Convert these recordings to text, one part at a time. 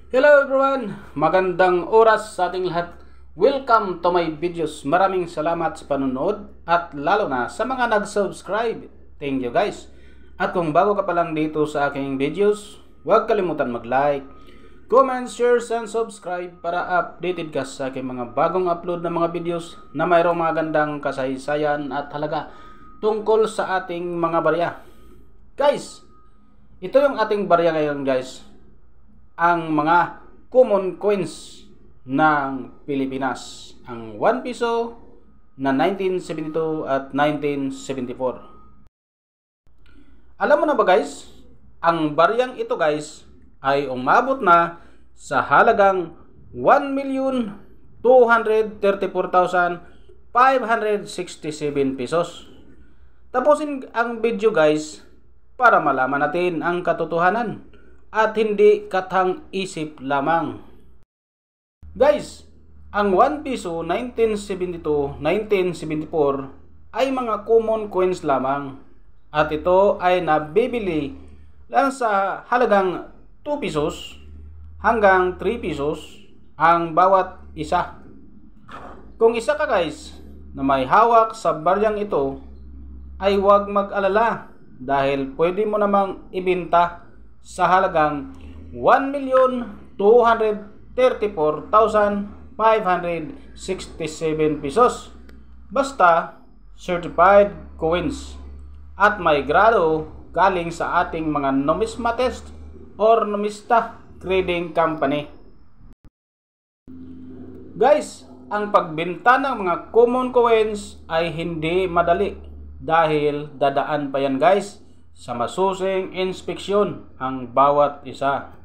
Hello everyone! Magandang oras sa ating lahat. Welcome to my videos. Maraming salamat sa panonood at lalo na sa mga nag-subscribe. Thank you guys. At kung bago ka pa lang dito sa aking videos, huwag kalimutan mag-like, comment, share, and subscribe para updated ka sa aking mga bagong upload na mga videos na mayroong mga gandang kasaysayan at halaga tungkol sa ating mga barya. Guys, ito yung ating barya ngayon guys. Ang mga common coins ng Pilipinas, ang 1 piso na 1972 at 1974. Alam mo na ba guys, ang baryang ito guys ay umabot na sa halagang 1,234,567 pesos. Tapusin ang video guys para malaman natin ang katotohanan at hindi katang isip lamang. Guys, ang 1 piso 1972-1974 ay mga common coins lamang at ito ay nabibili lang sa halagang 2 pesos hanggang 3 pesos ang bawat isa. Kung isa ka guys na may hawak sa baryang ito ay huwag mag-alala dahil pwede mo namang ibenta sa halagang 1,234,567 pesos. Basta certified coins at may grado galing sa ating mga numismatist or numista trading company. Guys, ang pagbenta ng mga common coins ay hindi madali dahil dadaan pa yan guys sa masusing inspeksyon ang bawat isa.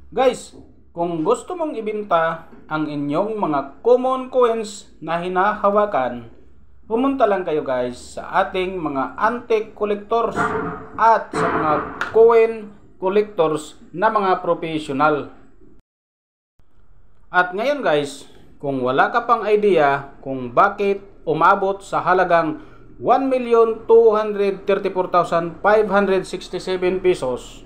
Guys, kung gusto mong ibenta ang inyong mga common coins na hinahawakan, pumunta lang kayo guys sa ating mga antique collectors at sa mga coin collectors na mga professional. At ngayon guys, kung wala ka pang idea kung bakit umabot sa halagang 1,234,567 pesos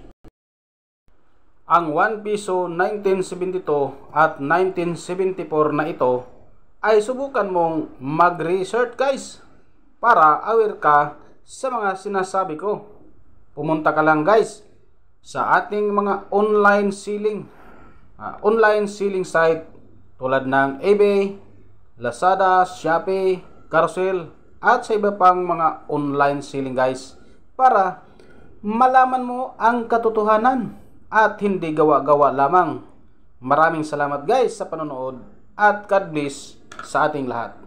ang 1 piso 1972 at 1974 na ito, ay subukan mong mag-research guys para aware ka sa mga sinasabi ko. Pumunta ka lang guys sa ating mga online selling site tulad ng eBay, Lazada, Shopee, Carousel at sa iba pang mga online selling guys para malaman mo ang katotohanan at hindi gawa-gawa lamang. Maraming salamat guys sa panonood at God bless sa ating lahat.